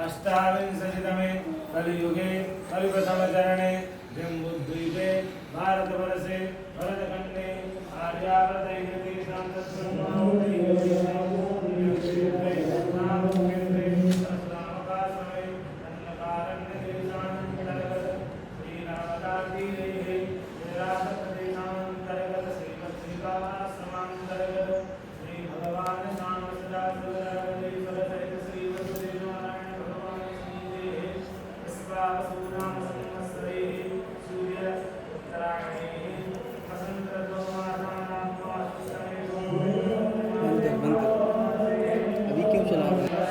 अष्टाविंशतितमे कलियुगे कलिप्रथमचरणे जम्बूद्वीपे भारतवर्षे भरतखण्डे आर्यावर्तैकते अभी क्यों चला रहा है?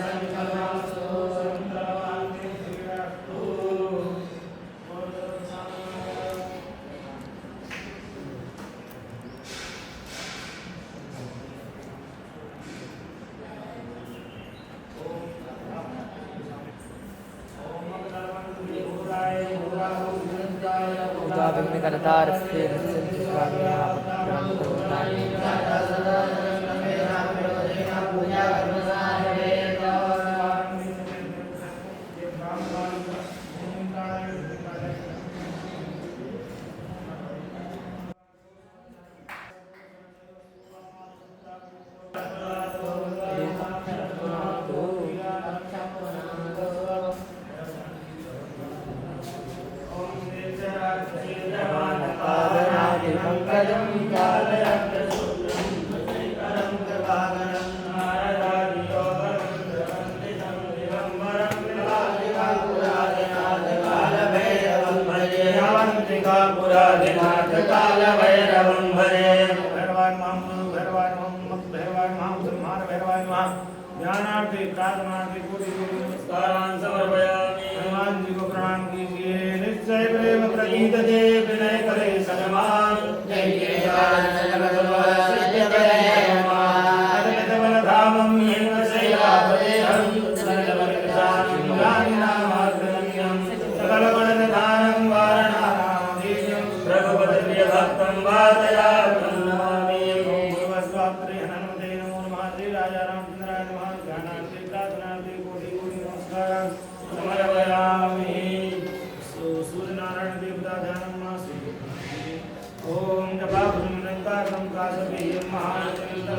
करतार से नमः ज्ञानार्थे प्रार्थनार्थे कोटि कोटि नमस्कारान् समर्पयामि हनुमान जी को प्रणाम कीजिए निश्चय प्रेम प्रगीत दे विनय करे सन्मान जय केदार जगत सिद्ध करे हनुमान अद्भुत बल धामं हिम शैलापदेहं सरल वर्गदानं ज्ञानिनामार्गगम्यं सकल गुणनिधानं वारणानामधीशं रघुपति भक्तं वातयामि नमामि ओम भगवस्वात्रे हनुमते नमो नमः श्री राजा रामचंद्राय नमः ज्ञानार्थे प्रार्थनार्थे कोटि कोटि नमस्कारान् समर्पयामि सूर्यनारायण देवता ध्यानं मास्तु ओम जपाभ्रमणंकारं काशपेयं महाचरितं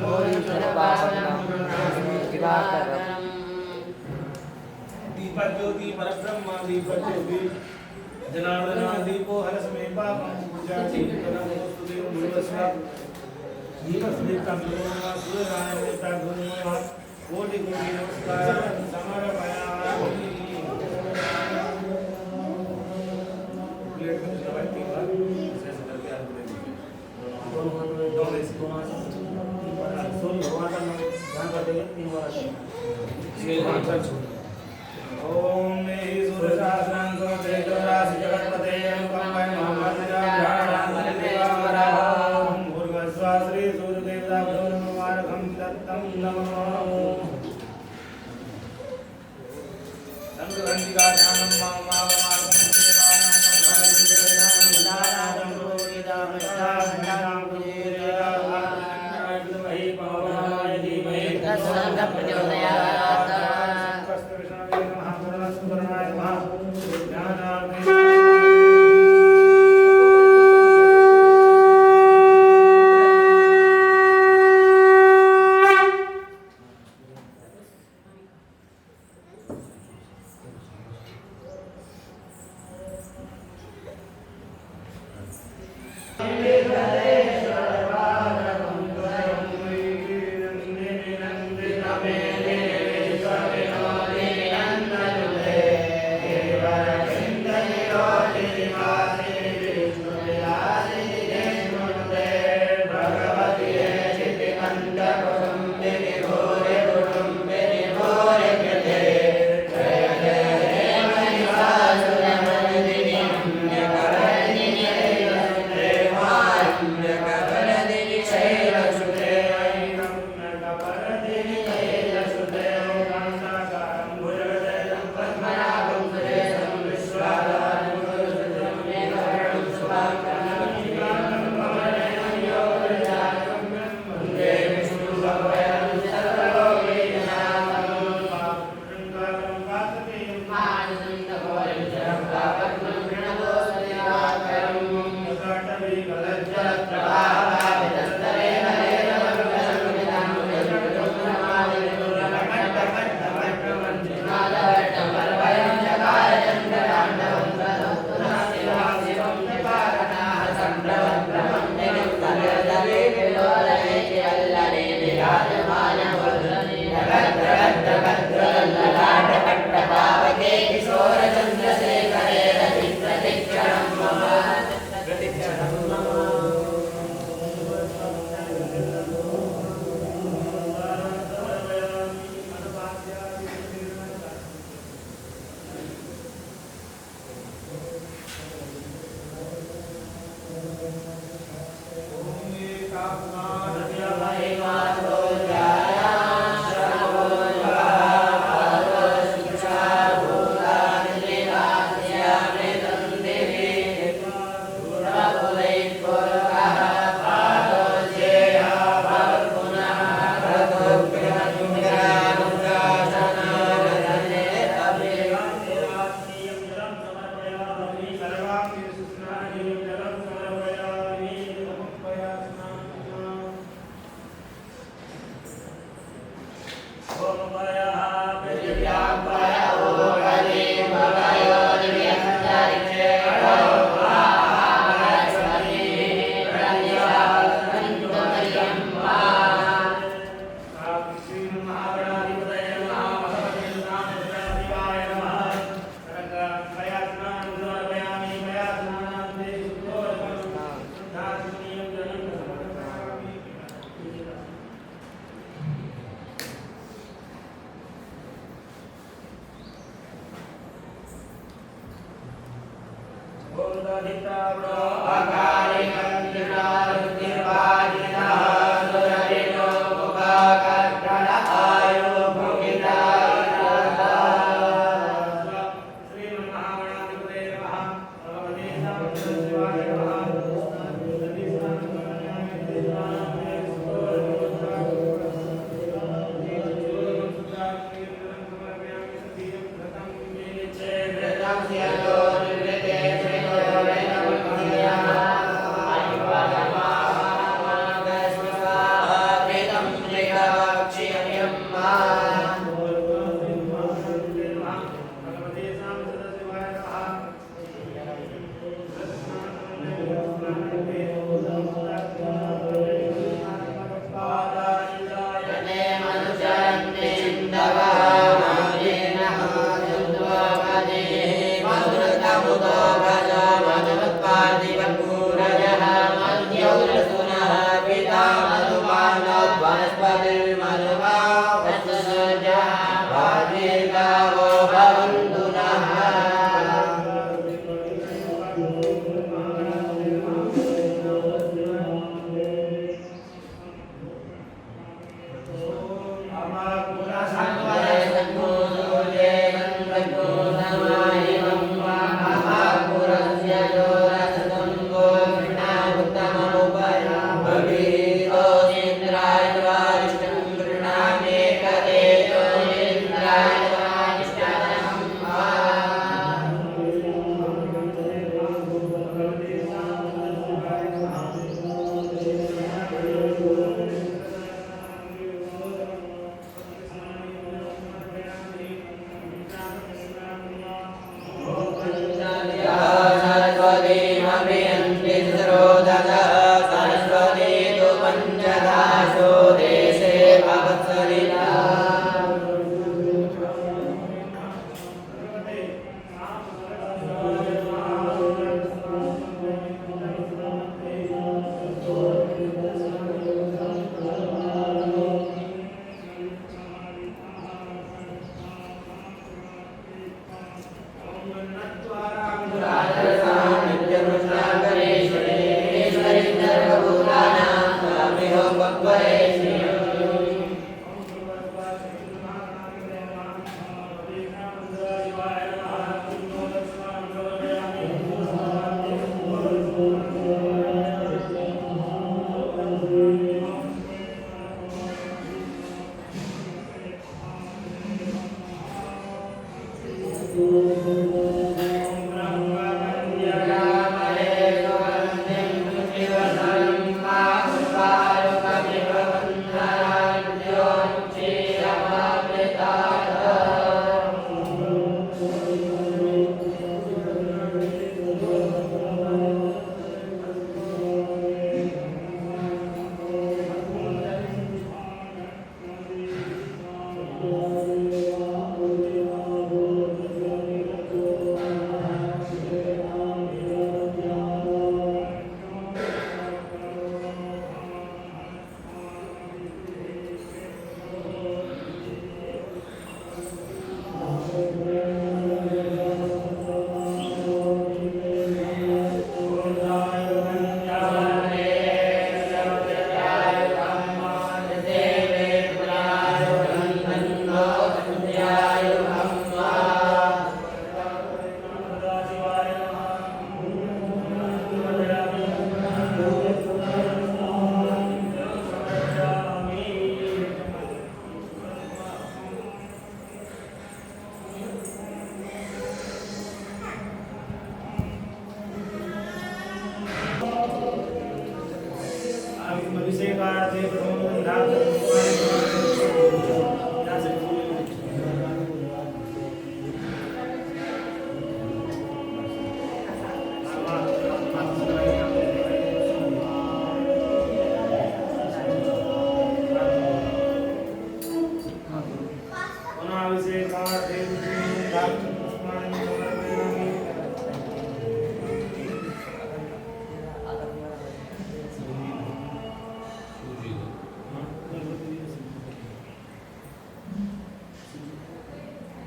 दीपज्योति परब्रह्म दीपज्योति जनार्दन दीपो हरसमे पापं पूजाति नमोस्तुते भूर्भुवः दीपस्देवता नमः सूर्यनारायण देवता नमः कोटि कोटि नमस्कार समर्पयामि प्लेट में दवाई तीन बार ऐसे करके आप दो इसको सोल भगवान का नाम ध्यान कर देंगे तीन बार ये मंत्र ओम सूर्यशास्त्रं तेजोराशि जगत्पते अनुकंपय महामंत्रं भूर्भुवः श्री सूर्यदेवता ब्रह्मवारकं दत्तं नमः संघघंटिका ध्यानं मामावमार्गं देवानां प्रभोदितां पुजेर्यामहि पवनाय धीमहि तन्नो प्रचोदयात् कष्टविषाय नमः करुणासुकरुणाय नमः ज्ञानार्थे नंदित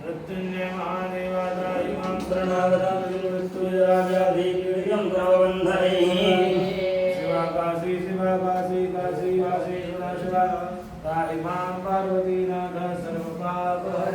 मृत्युंजय महादेवाय इमां शरणागतां विष्णुराजाधिकृतं पार्वतीनाथ सर्वपापहर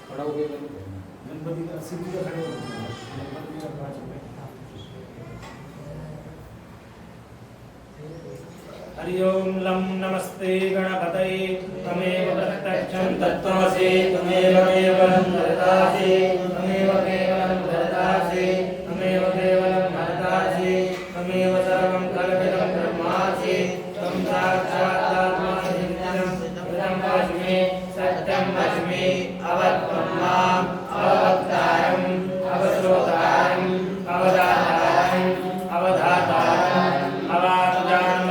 खड़ा हो गया गणपति का सिद्धि का खड़े हो गणपति का 5 रुपए हरि ओम लम नमस्ते गणपतये तमेव प्रत्यक्षं तत्त्वमसि तमेव केवलं वरदासि तमेव केवलं वरदासि तमेव केवलं वरदासि तमेव सर्वं कल्पितं ब्रह्मासि त्वं साक्षात् नित्यं वच्मि सत्यं वच्मि अवत्वं माम् अवक्तारम् अवश्रोतारम् अवदातारम् अवधातारम् अवातुजानम्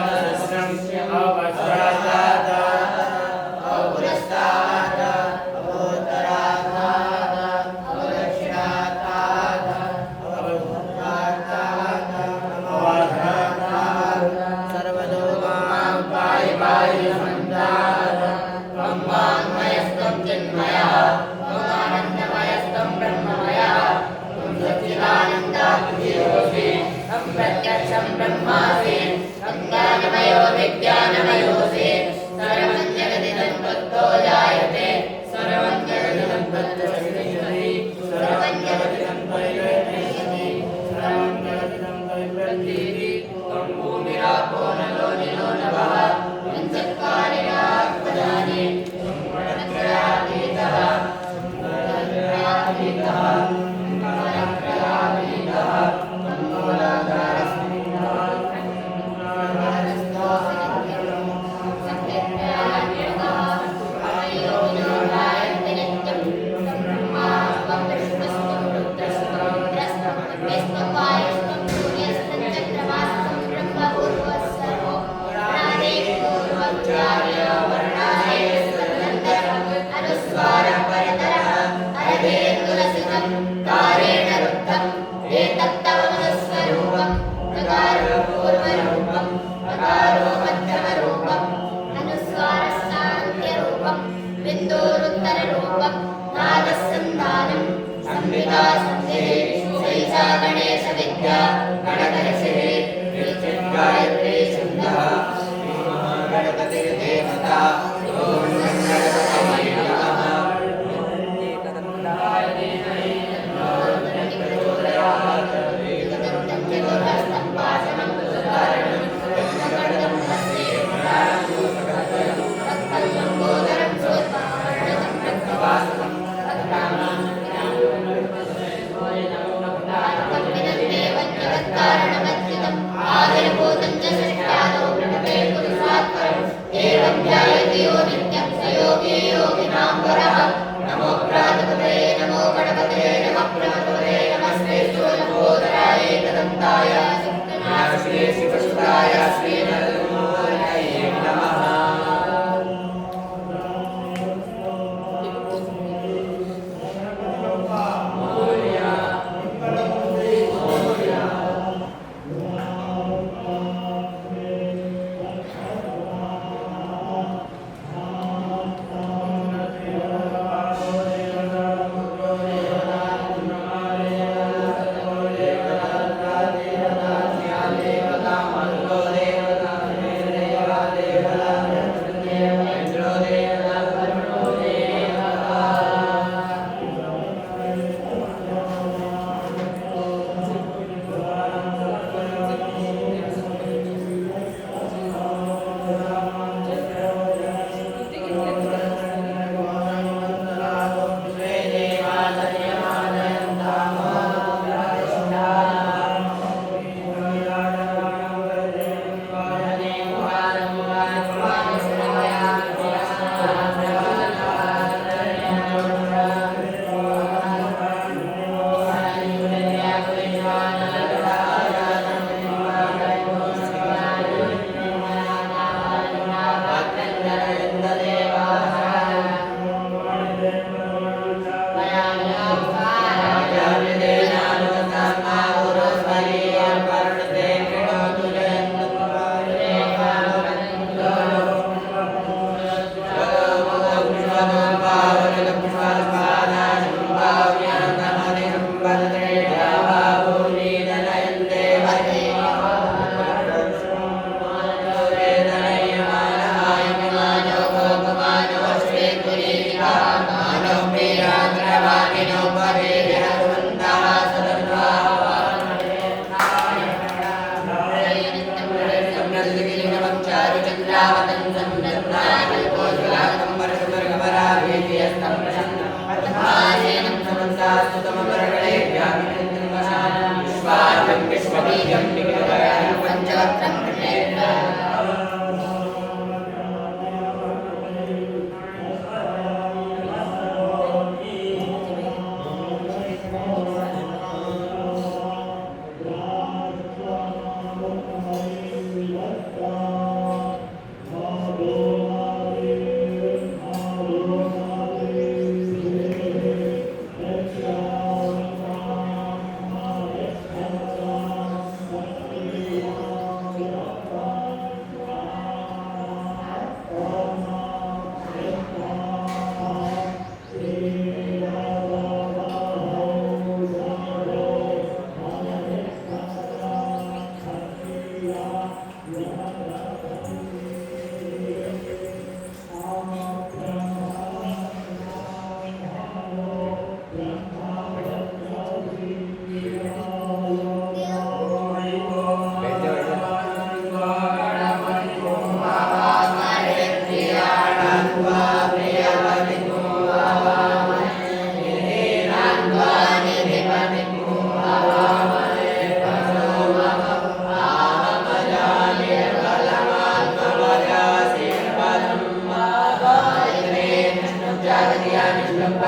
प्रत्यक्षं ब्रह्मासि ज्ञानमयो विज्ञानमयोऽसि सर्वं जगदिदं तत्तो जायते सर्वं जगदिदं तत्तो सृज्यते सर्वं जगदिदं परिवर्तयति सर्वं जगदिदं परिवर्तयति त्वं भूमिरापो नलो निलो नभः पञ्चत्वारिणा पदानि त्वं गुणत्रयातीतः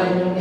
Oh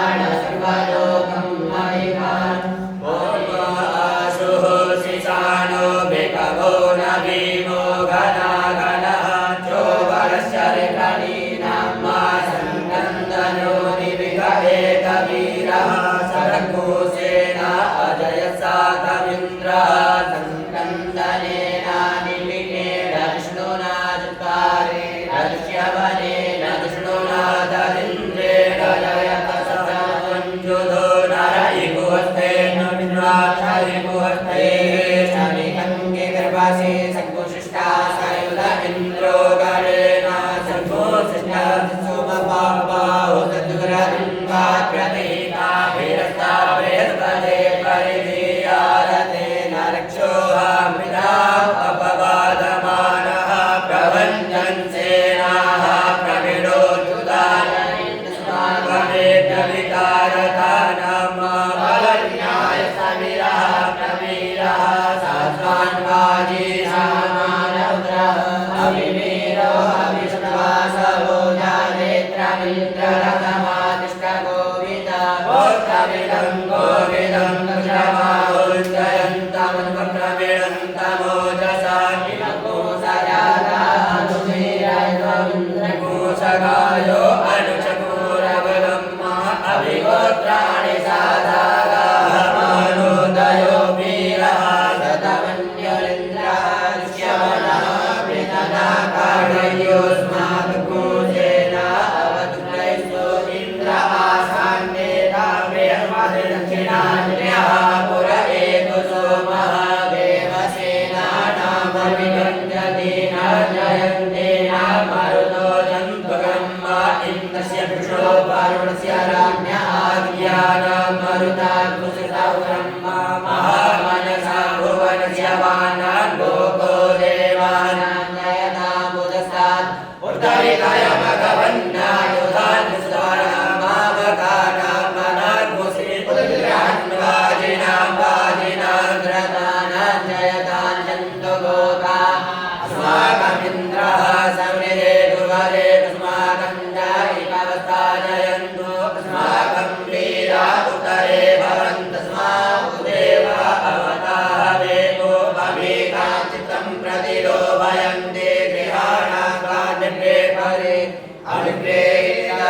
निर्वाण सर्वलोकं महिमान् ओम आशुः शिशानो भिकवो न भीमो घना घनः चोवरस्य ऋषणीनाम्मा सङ्कन्दनो निविगहे कवीरः सरघोषेण अजयसातमिन्द्रः सङ्कन्दनेन निमिषेण विष्णुना चत्वारेण ऋष्यवनेन विष्णुना दरिन्द्रेण जयत सतमञ्जुधो नरयिगुहस्तेन विन्द्राक्षयिगुहस्ते शनिकङ्गे गर्भासि सङ्कुशिष्टा सयुध इन्द्रो गणेन सङ्कुशिष्टा सोमपापाहो सद्गुरन्वा प्रतीका वीरस्ता बृहस्पते परिधीयारते नरक्षोऽहमृता अपवादमानः प्रभञ्जन् सेनाः प्रविडोच्युतानन्दस्माकमेभ्यविकारतानां बलज्ञाय समिरः प्रवीरः सात्वान् वाजीशामानरुद्रः अविवीरो अविश्वासवो जानेत्रमिन्द्ररथमादिष्टगोविदा गोत्रमिदं गोविदं क्षमाहुञ्जयन्तमन्वप्रविणन्तमोजसा किमकोसजातानुमीरयत्वमिन्द्रकोशगायो अनुचकोरवलम्मा अभिगोत्राणि साधागाः मानोदयो वीरः शतमन्युरिन्द्रः ऋष्यवनः वृतनाकार्योऽस्माककोशेन अवतुलैस्तु इन्द्र आसान्नेता बृहस्पतिदक्षिणान्यः पुर एतु सोमः देवसेनानामभिगञ्जतेन जयन्तेन मरुतो जन्तुगम्मा इन्द्रस्य वृषो वरुणस्य राज्ञ आज्ञानां मरुताद्भुसितौ ब्रह्मा महामनसा भुवनस्य वानान् लोको देवानां जयतामुदस्तात् उत्तरितय भगवन्नायुधान् सुधानां मामकानां मनाद्भुसि उद्ग्रहन्वाजिनां वाजिनां ग्रतानां जयतान् जन्तु गोका अस्माकमिन्द्रः समिरे दुवरे अस्माकं जायिकवस्था जयन्तु अस्माकं वीरा उतरे भवन्तस्माकं देवा अवताहवेको अभिकाचित्तं प्रतिलोभयन्ते गृहाणां कानिभे परे अभिप्रेयः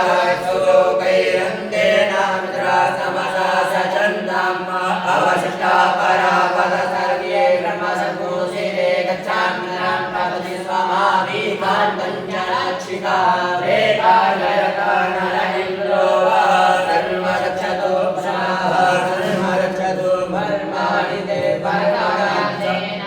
सुलोकैरन्तेन मित्रास्तमसा सचन्दाम्मा अवशिष्टा परापद सर्वे ब्रह्मसङ्कोशिरे गच्छाम्यं प्रपदि स्वमाभिकान्तं च रक्षिता रेताजयता नर इन्द्रो वः सर्वरक्षतो क्षाः सर्वरक्षतो मर्माणि ते परमाराध्येन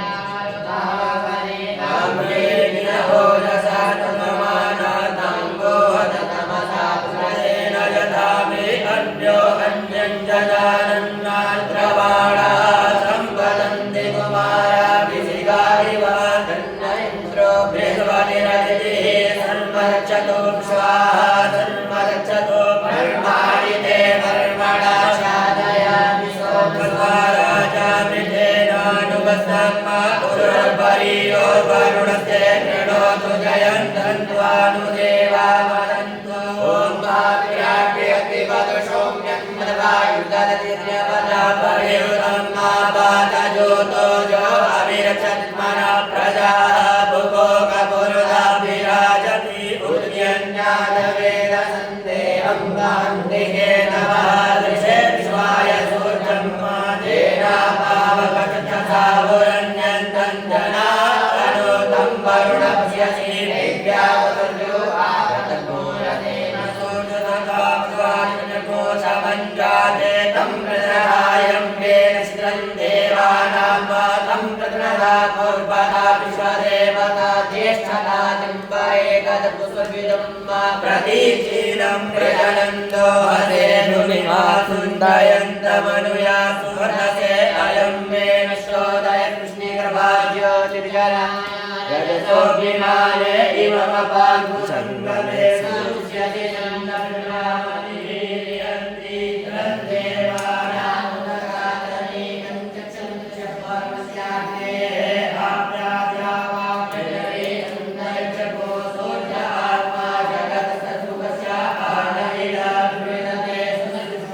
वरुणस्य प्रणोतु जयन्तन्त्वानुदेवा वदन्तु ॐ भाग्याप्यतिवदशोम्यं मद्वायुर्दधतिर्यपदापरियुतं मा पातजोतो जो अभिरक्षत्मना प्रजाः भुवो कपुरुदाभिराजति उद्यन्यादवेदसन्देहं गान्धिके नमः दृशे विश्वाय सूर्यं माजेनापावकचक्षसावुरन्यन्तं जना अनुतं वरुणस्य श्रीदेव्यावतुर्यो आगतपूरतेन सूर्यतथाप्त्वादिकोशमञ्जाते तं प्रसहायं वेन शिरं देवानां वातं प्रतनदा पूर्वदा विश्वदेवता ज्येष्ठदातिं परेकदपुष्पविदं मा प्रतीचीनं प्रजनन्दो हसेनुनिवासुन्दयन्तमनुयासु हरसे अयं मे नश्योदय कृष्णीकृपाज्योतिर्जरा रजसोऽभिमाने इममपाङ्कुसङ्गमे सूच्यते नन्दप्रणामतिभिर्यन्ति तद्देवानामुदगातनीकं चक्षुंश्च परमस्याग्नेः आप्याद्यावाप्यजरे सुन्दरक्षको सूर्य आत्मा जगत्सत्त्वस्य आनहिला द्विवेदते सुसृष्ट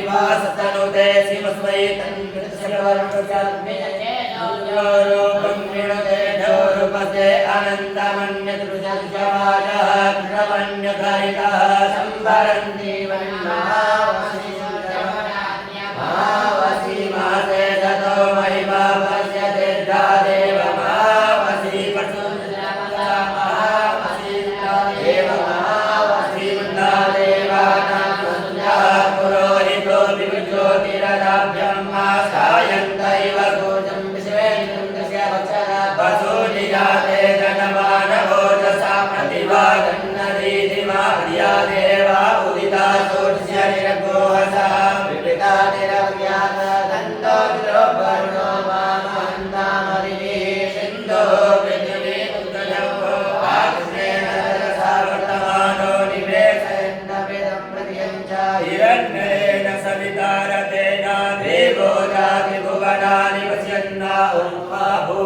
वासतनुते सिमस्मै तन्कृतस्य वर्णस्यात्मेयरूपं विणुते रूपसे अनन्तमन्यदृशवाजः कृष्णमन्यकारितः सम्भरन्ति वन्नावसि मासे ततो महिमा पश्यते देव मावसि पशुन्द्रमहावसि देव मावसि देवानां पुरोहितो विज्योतिरदाभ्यं सायन्तैव सूर्यं विश्वेन्द्रस्य वक्षरा वसूनिजाते जनमानवोजसा प्रतिभागन्नदीधिमा प्रिया देवा उदिता सूर्यस्य निरगोहसा विपिता निरव्यात दन्तो विद्रोपर्णो मामहन्तामरिणी सिन्धो पृथिवी उद्गजो आकृष्णेन रजसा वर्तमानो निवेशयन्नवेदं प्रतियं च हिरण्येन सवितारतेन देवो जातिभुवनानि पश्यन्ना ॐ बाहु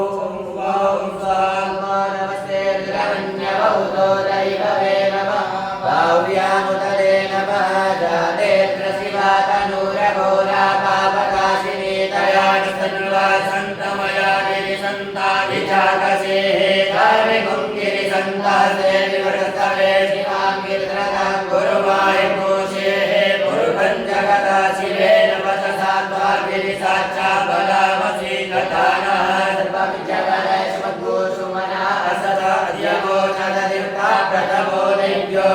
नमस्ते द्रवण्यवहुतो दैववे नमः भाव्यामुदरे नमः जातेऽत्र तनूरघोरा पापकाशिनी तयानि सन्वासन्तमया गिरिसन्ताविचाकसेः कार्मिकुङ्गिरिसन्तासे विवृतवे शिवां गिरिधरतां गुरुवायुकोशेः गुरुपञ्चगता शिवेन वचसा त्वागिरिसाक्षा बलामसि गतानः सर्वविजगदश्मद्गोषुमना असदा अध्यगोचददीर्घा प्रथमो दैव्यो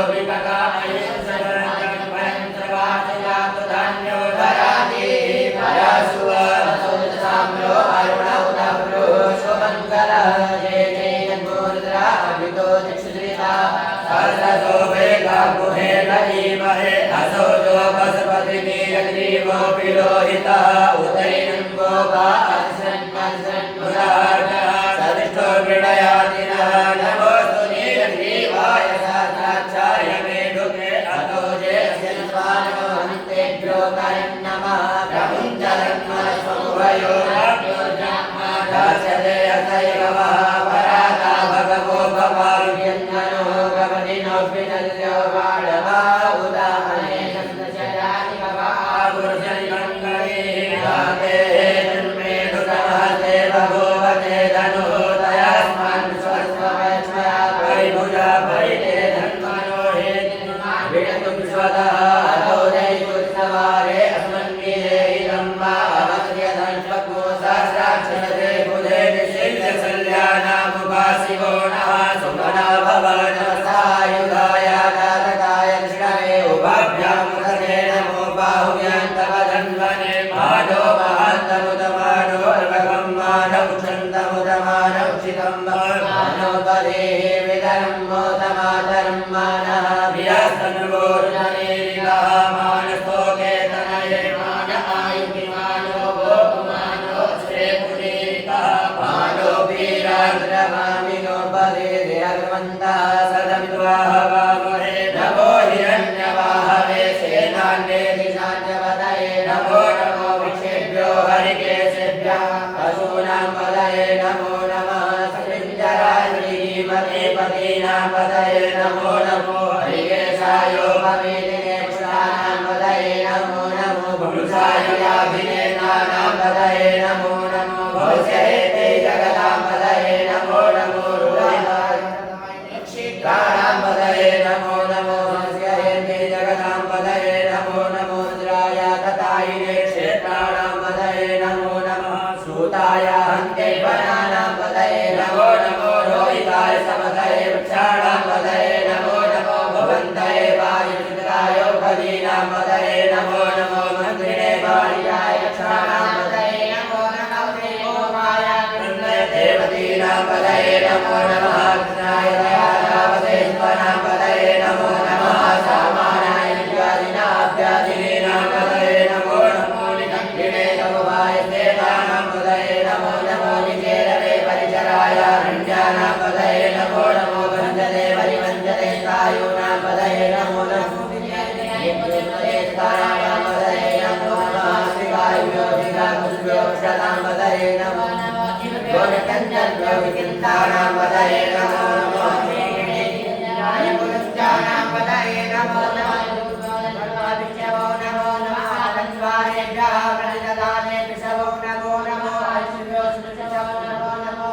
देवानेभ्यः प्रतिदाने विषवो नमो नमो आयुष्यो सुषवो नमो नमो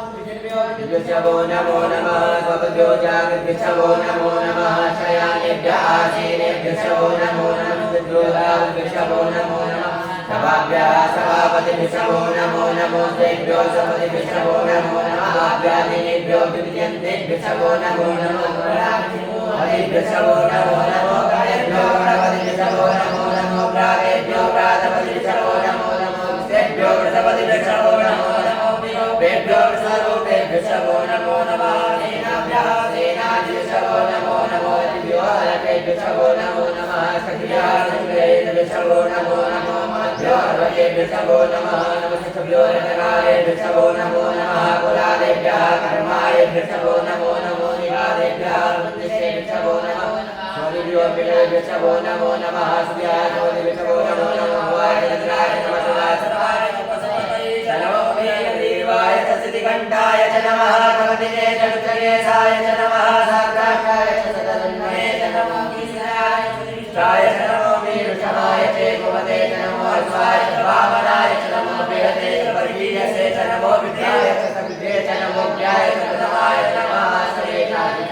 विषवो नमो नमः स्वभ्यो जागृतिषवो नमो नमः शयानेभ्यः आसीनेभ्यः नमो नमः विषवो नमो नमः सभाभ्यः सभापतिभ्यो नमो नमो तेभ्यो सपतिभ्यो नमो नमः व्याधिनेभ्यो विद्यन्तेभ्यो नमो नमः हरिभ्यो नमो नमो गणेभ्यो गणपतिभ्यो नमो नमो प्राणेभ्यो प्राणपतिभ्यो नमो नमो तेभ्यो वृषपतिभ्यो नमो नमो वेभ्यो स्वरूपेभ्यो नमो नमः सेनाभ्यः सेनाधिभ्यो नमो नमो दिव्यो हरकेभ्यो नमो नमः सखिभ्यः सखिभ्यो नमो नमो मध्योर्वयेभ्यो नमः नमस्तेभ्यो रत्नारेभ्यो नमो नमः कुलादेभ्यः कर्मारेभ्यो नमो नमो निवादेभ्यः वृत्तिभ्यो नमो स्वादिभ्यो पितृभ्यो नमो नमः सुव्याधोभ्यो नमो नमः वायुन्द्राय नमः सर्वाय नमः नमो देवाय ससितिकण्ठाय च नमः कवतिने च दुर्गेशाय च नमः साग्राक्षाय च सदन्वये च नमो कीर्तनाय च नमो वीरशमाय च कुमते च नमो अश्वाय च वामनाय च नमो बृहते च वर्गीयसे च नमो विद्याय च सविद्ये च नमो ज्ञाय च प्रथमाय च नमः श्रेष्ठाय च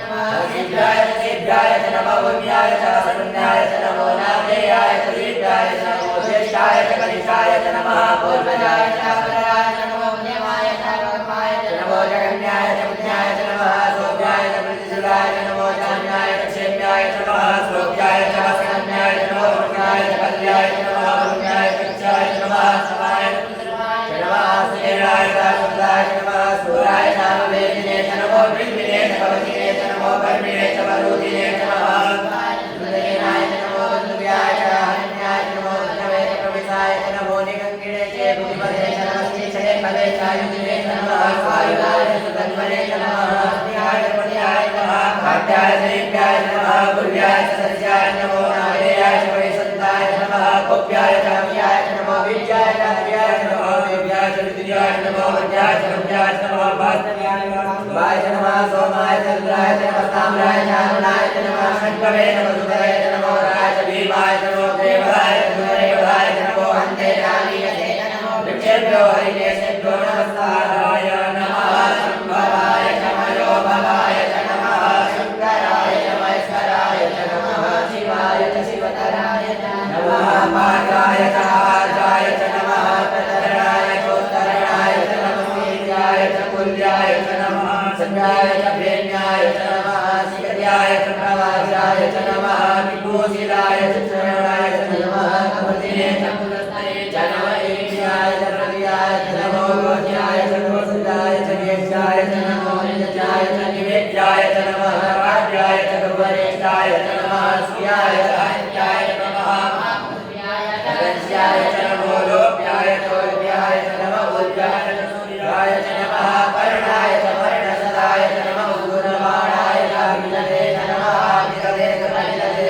नमः सिद्धाय च सिद्धाय च नमो वन्याय च शून्याय च नमो नामधेयाय च दीप्ताय च नमो ज्येष्ठाय च कनिष्ठाय च नमः पूर्वजाय च अपराय च नमो नियमाय च कर्माय च नमो जगन्याय च पुण्याय च नमः सोभ्याय च प्रतिशुलाय च नमो जान्याय च क्षेम्याय च नमः श्लोक्याय च वसन्याय च नमो पुण्याय च कल्याय च नमः पुण्याय च क्षाय च नमः समाय च नमः सेनाय च शुद्धाय च नमः सूराय च वेदिने च नमो ब्रह्मिने च भवतिने च नमो कर्मिणे च वरुदिने च नमः सुदेनाय च नमो बन्धुव्याय च हरण्याय च नमो नवे च प्रविशाय च नमो निगङ्गिणे च बुद्धिपदे च नमस्ते च पदे च युधिने च नमः स्वायुधाय च सुतन्वने च नमः हस्त्याय च पट्याय च नमः काट्याय च दीप्याय च नमः गुर्व्याय च सस्याय च नमो नामधेयाय च परिसन्ताय च नमः कोप्याय च हव्याय च नमो विद्याय च हव्याय च नमो वेद्याय च विद्याय च नमो वद्याय च वद्याय च नमः वास्तव्याय च नमः सोमाय च रुद्राय च नमः ताम्राय च अरुणाय च नमः षण्भवे नमः सुतये च नमो राय च भीमाय च नमो देवाय च देवाय च नमो हन्ते रानीयते च नमो वृक्षेभ्यो हरिकेशेभ्यो नमस्काराय नमः शम्भवाय च मयोभवाय च नमः शङ्कराय च महेश्वराय च नमः शिवाय च शिवतराय च नमः पाठाय च आर्जाय च नमः प्रतरणाय चोत्तरणाय च नमस्तेयाय च कुल्याय च नमः संज्ञाय च प्रेम्याय च नमः सिकर्याय च प्रवासाय च नमः विभूषिताय च चरणाय च नमः कपतिने च पुलस्ते च नमः ईशाय च प्रतियाय च नमो गोज्याय च गोसुदाय च ज्येष्ठाय च नमो निजाय च निवेद्याय च नमः राज्याय च गौरेशाय च नमः स्याय च हत्याय च नमः रस्याय च नमो लोप्याय च उद्याय च नमः उद्याय च सूर्याय च नमः कर्णाय च पर्णसदाय च नमः गुणवाणाय च विदते च नमः विदते च परिदते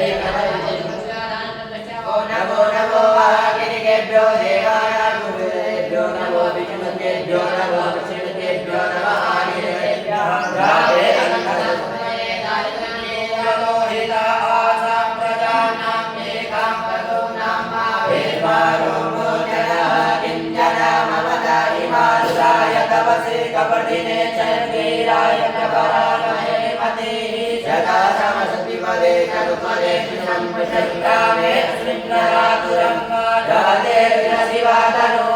नमो नमो वागिनिकेभ्यो देवानां गुरुदेभ्यो नमो विष्णुकेभ्यो नमो कृष्णकेभ्यो नमः आदिदेभ्यः राधे अनन्तसुतये दारिद्र्ये लोहिता आसां प्रजानां मेघां ततोनां मावेद्वारो मोचनः किञ्जना ममता इमानुराय तपसे कपटिने च वीराय प्रभरामहे मतिः सदा समसतिपदे चतुपदे संप्रसङ्गामे अस्मिन्नरातुरं दहते शिवातनो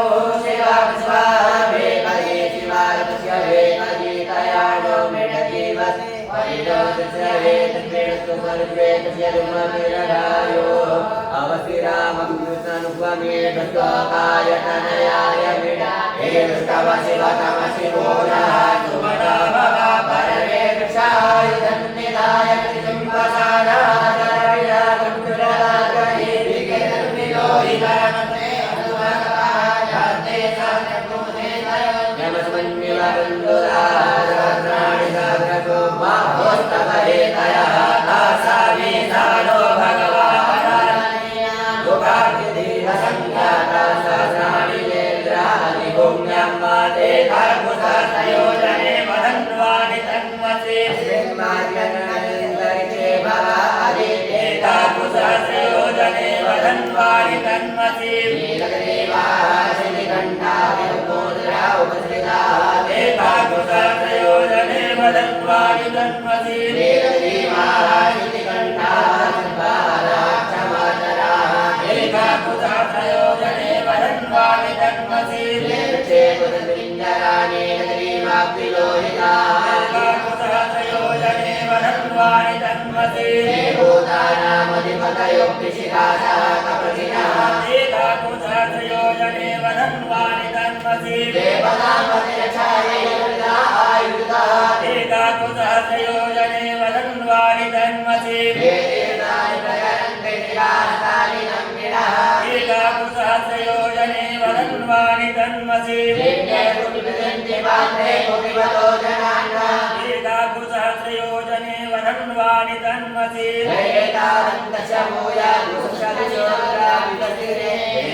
शिवा स्वामेकदे शिवारस्य वेकजीतयानो मेढजीवसे परिदोषवेदवेदस्तु सर्वेदस्य दुर्मतिरधायो अवसिरामकृष्णनुपमे भस्वाकाय तनयाय मेढ हे विष्णव शिव तम शिवोनः सुमना भवा परमे वृक्षाय धन्यदाय कृतिम्बसानाः धरविना कुण्डलाकहि विकेतर्मिलोहितरमते अनुभवाय हते साधकोते नमस्मन्निवन्दुराः सहस्राणि सहस्रको माहोस्तवहेतयः आसामि सानो भगवान् दुःखार्थिदीर्घसङ्ख्याता सहस्राणि नेत्राणि भूम्यां माते कर्मुसहस्रयोजने वदन्वानि तन्वसे श्रीमार्गनन्दरिचे भवादिते कर्मुसहस्रयोजने वदन्वानि धन्वाणि तन्मसि एकाकुशत्रयोजने वदन्वाणि तन्मसि एकाकुशत्रयोजने वदन्वाणि तन्मसि एकाकुशत्रयोजने वदन्वाणि तन्मसि एकाकुशत्रयोजने वदन्वाणि तन्मसि एकाकुशत्रयोजने वदन्वाणि तन्मसि एकाकुशत्रयोजने वदन्वाणि तन्मसि एकाकुशत्रयोजने वदन्वानि तन्मसि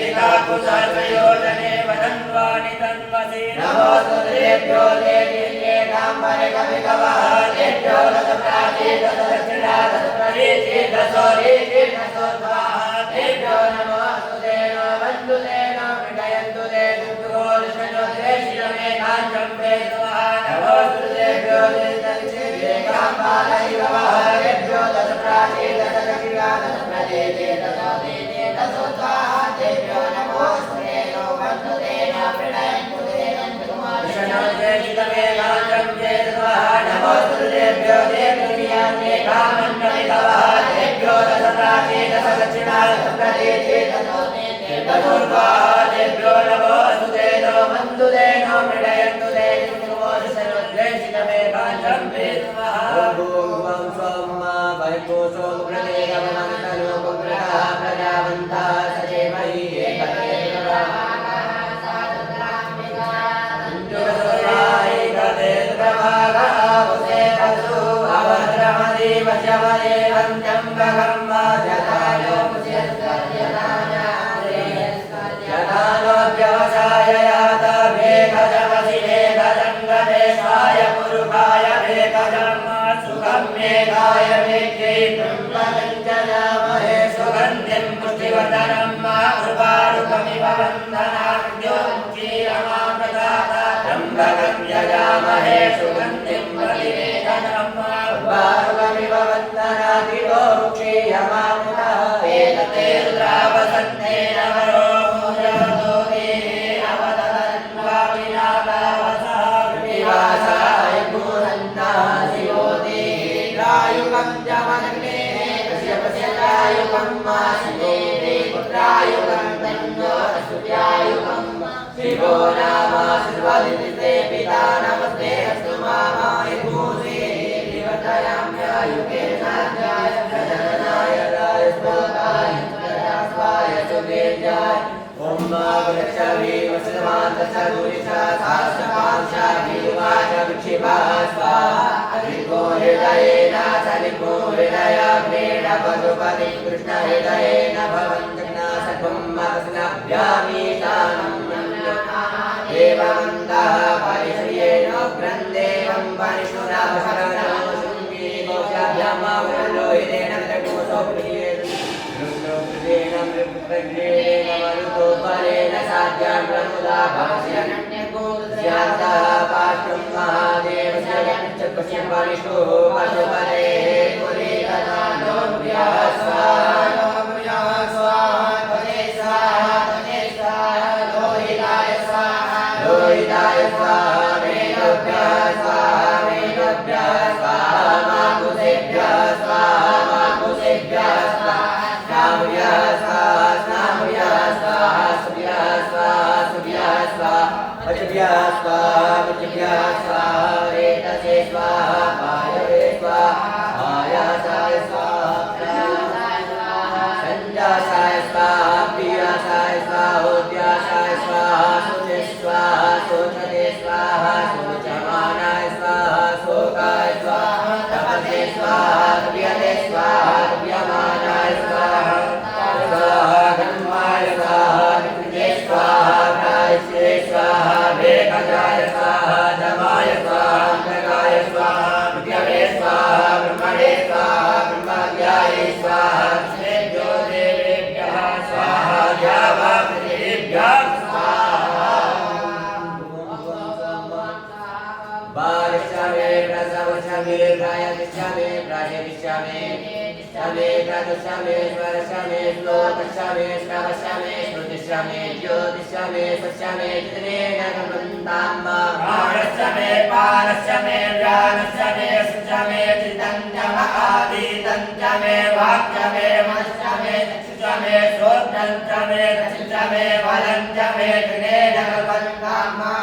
एकाकुशत्रयोजने वदन्वानि तन्मसि नमोस्तुतेभ्यो देवीकाम्बरे कविकवादेभ्यो दशप्राचीदशप्रीतिदशोरीतिदशोद्वाहादेभ्यो नमोस्तुते वन्दुते मृडयन्तुते दुर्गोलशनोद्वेशिरमे काञ्चं वेदवः नमोस्तुतेभ्यो देवीकाम्बालैकवादेभ्यो दशप्राचीदशप्रीतिदशोद्वाहादेभ्यो नमोस्तुते वन्दुते मृडयन्तुते दुर्गोलशनोद्वेशिरमे काञ्चं वेदवः नमोस्तुतेभ्यो देवीकाम्बालैकवादेभ्यो दशप्राचीदशप्रीतिदशोद्वाहादेभ्यो नमोस्तुते वन्दुते मृडयन्तुते दुर्गोलशनोद्वेशिरमे काञ्चं वेदवः सुगन्धिं पुष्टिवर्धनं मातृपारुकमिव वन्दनाद्योमुखीरमामृताम्बकं यजामहे सुगन्धिं प्रतिवेदनं मातृपारुकमिव वन्दनादितो मुखीरमामृतः एतते रुद्रावसन्तेन वरो मूलतो देहे अवतरन्वापिनाकावसः विवासाय पूरन्नः शिवो देहे रायुगं जमनग्ने पश्यपश्यतायुगं मासिदेवे पुत्रायुगं तन्नो अस्तुत्यायुगं शिवो नाम सर्वदिते पिता नमस्ते अस्तु मामाय भूषे विवतयाम्यायुगे साध्याय प्रजननाय रायस्वताय प्रजास्वाय सुवेद्याय ॐ मागलक्षवी वसमान्तसगुरिषा शास्त्रकांक्षा विवाच विक्षिपा स्वाहा अधिको हृदयेन सलिको हृदयाग्नेन पशुपति कृष्ण हृदयेन भवन्तना सर्वं मनस्नभ्यामीशानं देववन्तः परिश्रियेण ग्रन्देवं परिशुराभरणं शुम्भी मोक्षाभ्यामावलोहितेन त्रिकोशोप्रियेण रुद्रोक्तेन मृत्युग्नेन मरुतोपरेण साध्यां प्रमुदा भवस्यन्यगोत्स्यान्तः पार्श्वं महादेवस्य यक्षपश्य परिष्टो पशुपतेः पुरीतनानो स्वाहा लोहिताय स्वाहा मेघभ्यः स्वाहा मेघभ्यः स्वाहा माकुसेभ्यः स्वाहा माकुसेभ्यः स्वाहा स्नाभ्यः स्वाहा स्नाभ्यः स्वाहा सुभ्यः स्वाहा सुभ्यः स्वाहा वचभ्यः स्वाहा वचभ्यः स्वाहा रेतसे स्वाहा पायवे स्वाहा आयासाय स्वाहा संजासाय स्वाहा प्रियासाय स्वाहा होद्यासाय स्वाहा सुचे स्वाहा सोचते स्वाहा सोचमानाय स्वाहा शोकाय स्वाहा तपते स्वाहा क्रियते स्वाहा क्रियमानाय स्वाहा स्वाहा धन्वाय स्वाहा कृते स्वाहा प्रायश्चे स्वाहा वेकजाय स्वाहा जमाय स्वाहा अंतकाय स्वाहा मृत्यवे स्वाहा ब्रह्मणे स्वाहा ब्रह्मज्ञाय स्वाहा श्रेभ्यो देवेभ्यः स्वाहा शमे चतुशमे स्वरशमे श्लोकशमे श्रवशमे श्रुतिशमे ज्योतिशमे स्वशमे चित्रेण गमन्ताम्मा प्राणशमे पानशमे व्यानशमे सुशमे चितञ्चम आदितञ्चमे वाक्यमे मनश्चमे चक्षुषमे श्रोत्रञ्चमे रचितमे वलञ्चमे त्रिनेण गमन्ताम्मा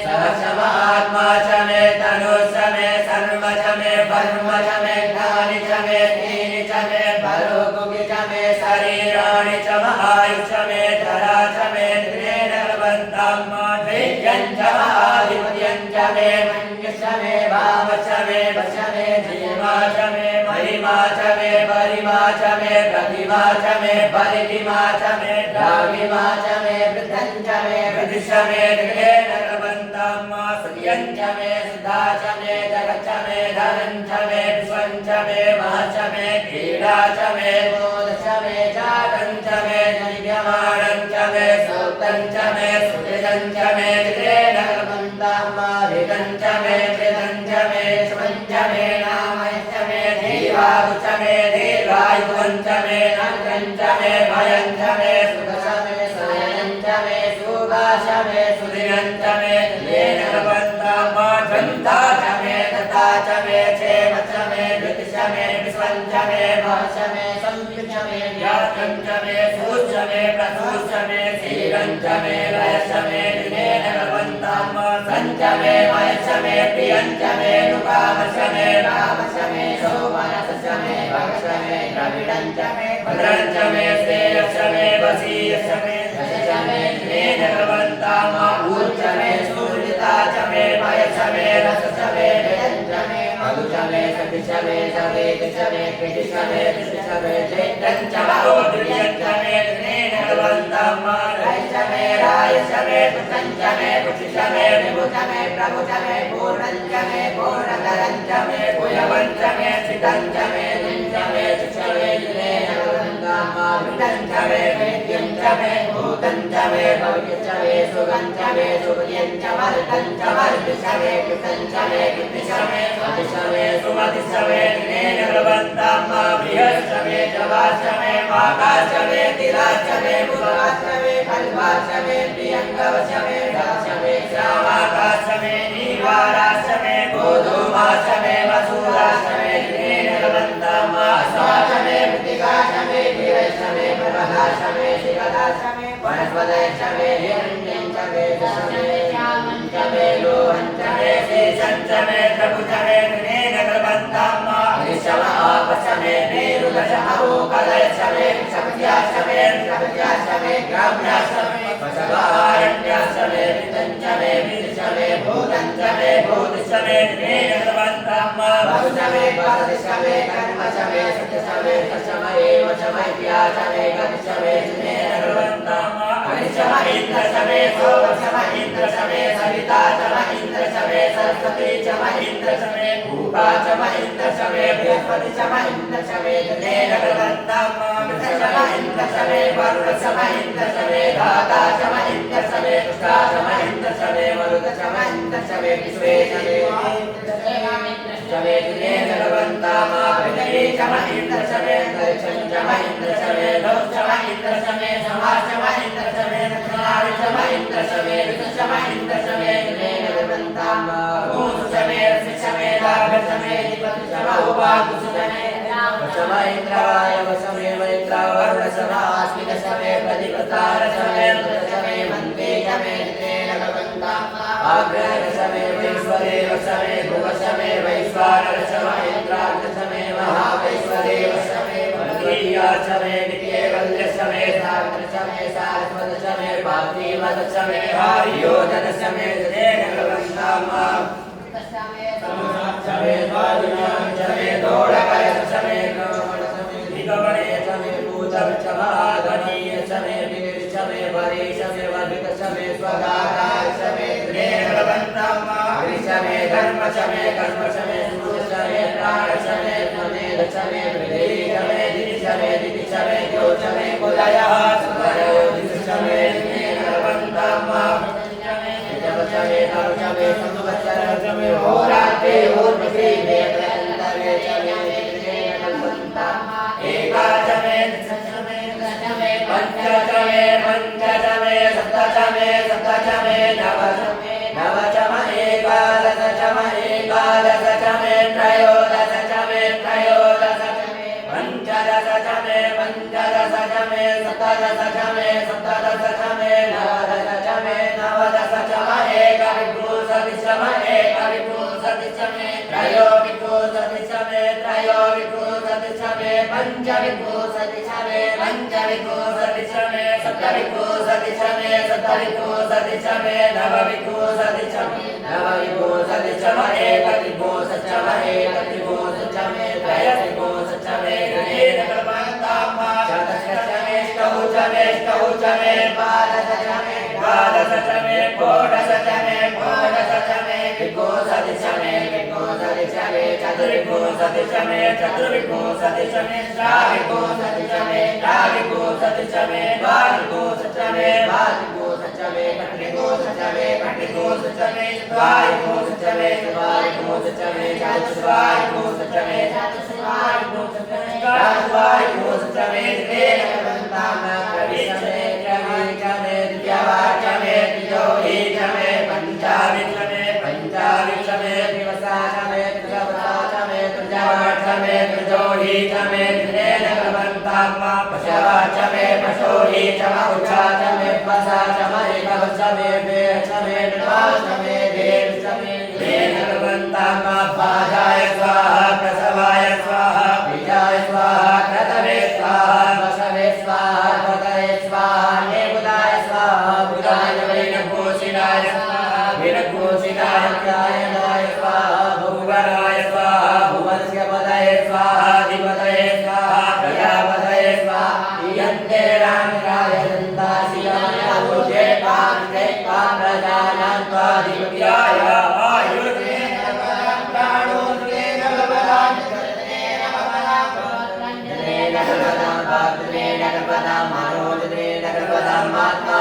सहस्रमात्मा चमे तनुशमे सर्वचमे ब्रह्मचमे ज्ञानि चमे दीनि चमे बलोकुकि चमे शरीराणि च महायुषमे धरा चमे त्रिनेण गमन्ताम्मा दैत्यं च महाधिपत्यं चमे मन्यशमे भावशमे वशमे धीमा चमे महिमा चमे परिमा चमे प्रतिमा चमे परिधिमा चमे द्राविमा चमे वृद्धं चमे वृद्धिशमे त्रिनेण गमन्ताम्मा श्रियं चमे सुधा चमे जगच्चमे धनं चमे विश्वं चमे महच्चमे क्रीडा चमे मोदशमे जातं चमे निर्यमाणं चमे सूक्तं चमे सुजनं चमे त्रिनेण गमन्ताम्मा धितं चमे वृतं चमे शुभं चमे नामयं चमे धीरायुः चमे दीर्घायुः चमे नन्द्रं चमे भयं चमे सुखशमे शयनं चमे सुभाषमे सुधिरं चमे त्रिनेण गमन्ताम्मा जन्ता चमे तथा चमे क्षेम चमे धृतिशमे विश्वं चमे महशमे संयुचमे व्यात्रं चमे सूचमे प्रसूचमे क्षीरं चमे लयशमे त्रिनेण गमन्ताम्मा सञ्चमे मयशमे प्रियं चमे नुकामशमे रामशमे शोभनशमे भक्षमे द्रविडं चमे भद्रं चमे श्रेयशमे वसीयशमे दशशमे त्रिनेण गमन्ताम्मा ऊर्चमे सूर्यता चमे मयशमे रसशमे व्यञ्जमे मधुशमे सतिशमे सवेतिशमे कृतिशमे कृतिशमे चैत्रं च महोदर्यं चमे त्रिनेण गमन्ताम्मा रयशमे रायशमे पुषं चमे पुषिशमे विभुशमे प्रभुशमे पूर्णं चमे पूर्णतरं चमे भूयवं चमे स्थितं चमे निञ्चमे शिक्षमे त्रिनेण गमन्ताम्मा मृतं चमे वेद्यं चमे भूतं चमे भव्यं चमे सुगं चमे सुभ्यं च मर्तं च मर्दिशमे कृतं चमे कृतिशमे मतिशमे सुमतिशमे त्रिनेण गमन्ताम्मा बृहस्समे जवाशमे माकाशमे तिराशमे भुवाशमे कल्पाशमे प्रियङ्गवशमे रक्षमे श्यामाकाशमे नीवाराशमे गोधूमाशमे वसूराशमे त्रिनेण गमन्ताम्मा स्वाशमे मृत्तिकाशमे वीरशमे प्रभदाशमे शिवदाशमे वनस्पतयशमे हिरण्यं चमे दशमे श्यामं चमे लोहं चमे शेषं चमे प्रभुचमे त्रिनेण गमन्ताम्मा हरिशम आपशमे मेरुदशमोकलयशमे शक्त्याशमे प्रभुत्याशमे ग्राम्याशमे पशवारण्याशमे वितञ्चमे विदिशमे भूतञ्चमे भूतिशमे त्रिनेण गमन्ताम्मा बहुशमे पदशमे कर्मशमे सत्यशमे सशमे वशमैत्याशमे गतिशमे त्रिनेण गमन्ताम्मा हरिशम इन्द्रशमे सोमशम इन्द्रशमे सविता चम इन्द्रशमे सरस्वती चम इन्द्रशमे भूपा चम इन्द्रशमे बृहस्पति चम इन्द्रशमे त्रिनेण गमन्ताम्मा मृतशम इन्द्रशमे वरुणशम इन्द्रशमे धाता चम इन्द्रशमे तुष्टा चम इन्द्रशमे मरुतशम इन्द्रशमे विश्वेशमे चमे त्रिनेण गमन्ताम्मा पृथिवी चम इन्द्रशमे अन्तरिक्षं चम इन्द्रशमे नौश्चम इन्द्रशमे समाश्चम इन्द्रशमे दक्षिणादि चम इन्द्रशमे ऋतुशम इन्द्रशमे त्रिनेण गमन्ताम्मा भूषुशमे रसिशमे लाभशमे दिपतिशम उपाकुशमे वशम इन्द्राय वशमे मैत्रावरुणशम आस्मिकशमे प्रतिपतारशमे मृतशमे मन्वेशमे त्रिनेण गमन्ताम्मा आग्रहशमे वैश्वदेवशमे भुवशमे वैश्वानरशम इन्द्रार्धशमे महावैश्वदेवशमे मन्वीयाशमे नित्यवल्यशमे सावित्रशमे सारस्वतशमे पार्थिवदशमे हारियोधनशमे त्रिनेण गमन्ताम्मा शमे स्वादिनाशमे दोडकयशमे निगमनेशमे पूतविचमागनीयशमे विनिर्शमे वरेशमे वर्धितशमे स्वगाकारशमे त्रिनेण गमन्ताम्मा हरिशमे धर्मशमे कर्मशमे सूर्यशमे प्राणशमे त्वमेधशमे पृथिवीशमे दिशमे दितिशमे द्योशमे कुलयः सुमयोदिशमे त्रिनेण गमन्ताम्मा जपशमे तरुशमे संवत्सरशमे होरात्रे ऊर्ध्वश्री वेदन्तरे शमे त्रिनेण गमन्ताम्मा सप्तविंशति च मे सप्तविंशति च मे नवविंशति च मे नवविंशति च मे एकविंशति च मे एकविंशति च मे त्रयविंशति च मे गणेन कर्मन्ताम्मा चतुष्ष च मे अष्टौ च मे द्वादश च मे द्वादश च मे षोडश च मे षोडश च मे विंशति च मे विंशति च मे चतुर्विंशति च मे चतुर्विंशति च मे षड्विंशति च मे षड्विंशति च मे द्वाविंशति च मे द्वाविंशति च मे पञ्चविंशति च मे पञ्चविंशति च मे द्वाविंशति च मे द्वाविंशति च मे चतुर्विंशति च मे चतुर्विंशति च मे चतुर्विंशति च मे तेन कर्मन्ताम्ना त्रयविंशति च मे द्वितीयवाच मे त्रिजोहि च मे पञ्चाविंशति च मे पञ्चाविंशति च मे त्रिवसा च मे त्रिवसा च मे त्रिजवाच मे त्रिजोहि च मे तेन कर्मन्ताम्मा पशवा च मे पशोहि च मौचा च मे वसा च मे एकवच मे वेह च मे नवा च मे देव च मे तेन कर्मन्ताम्मा पादाय स्वाहा प्रसवाय स्वाहा बीजाय स्वाहा क्रतवे स्वाहा वसवे स्वाहा पतये स्वाहा नेबुदाय स्वाहा बुधाय वैनघोषिणाय स्वाहा वैनघोषिणाय प्रायणाय स्वाहा भुवराय स्वाहा भुवनस्य पतये स्वाहा अधिपतये स्वाहा प्रजापतये स्वाहा इयन्ते रामराय दन्तासियाय भुजे पांते प्रजानां त्वाधिपत्याय आयुर्वेद प्राणो तेन भगवान् Namaste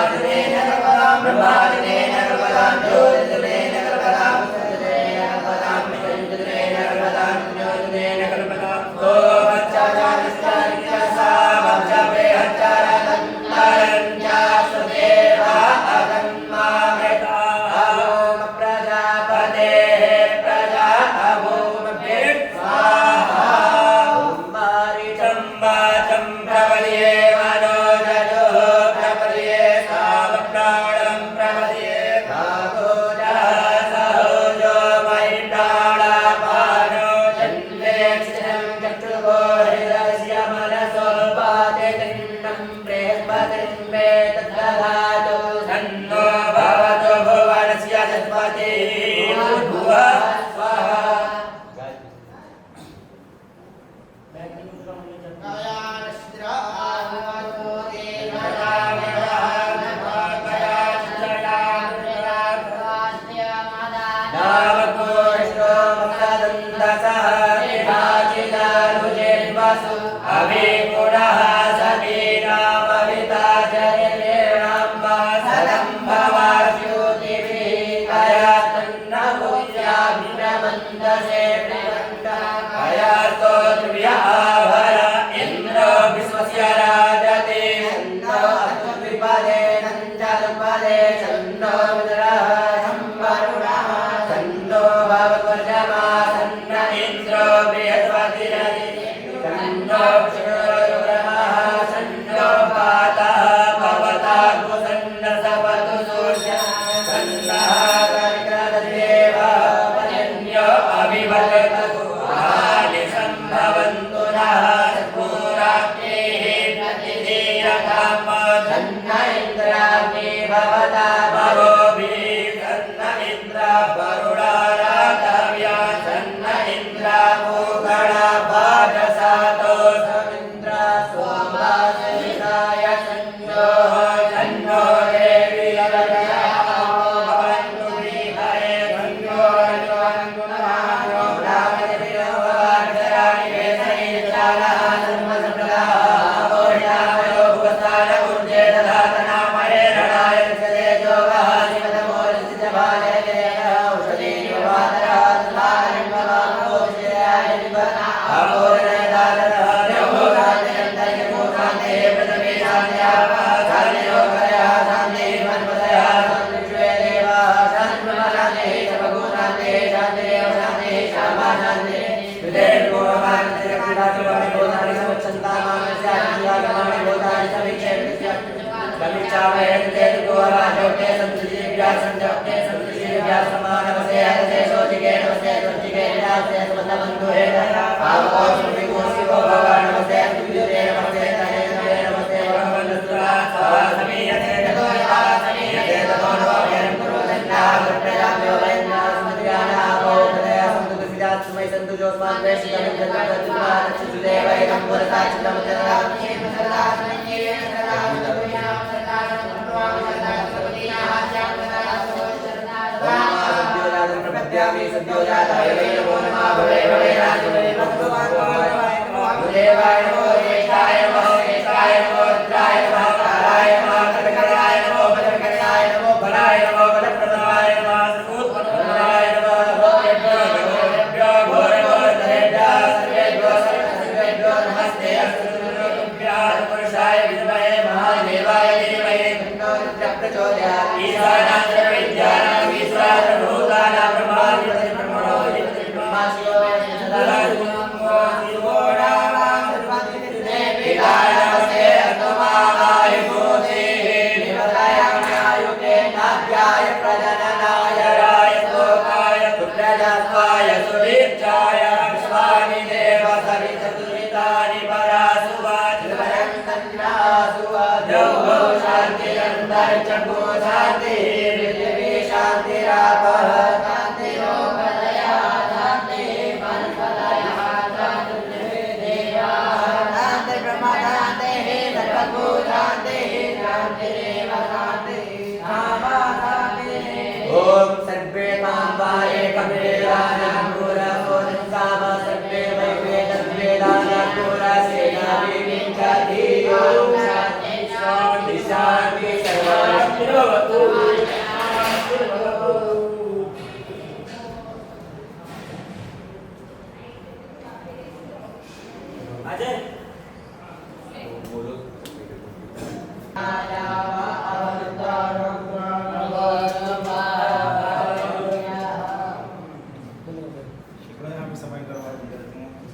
Om Sarve Kambaye Kamvedana Pura Purnama Sarve Vaiveda Vedana Pura Sena Vivinchati Om Shanti Shanti Shanti Sarvati Bhavatu Ajay Sebenarnya habis sampai ke luar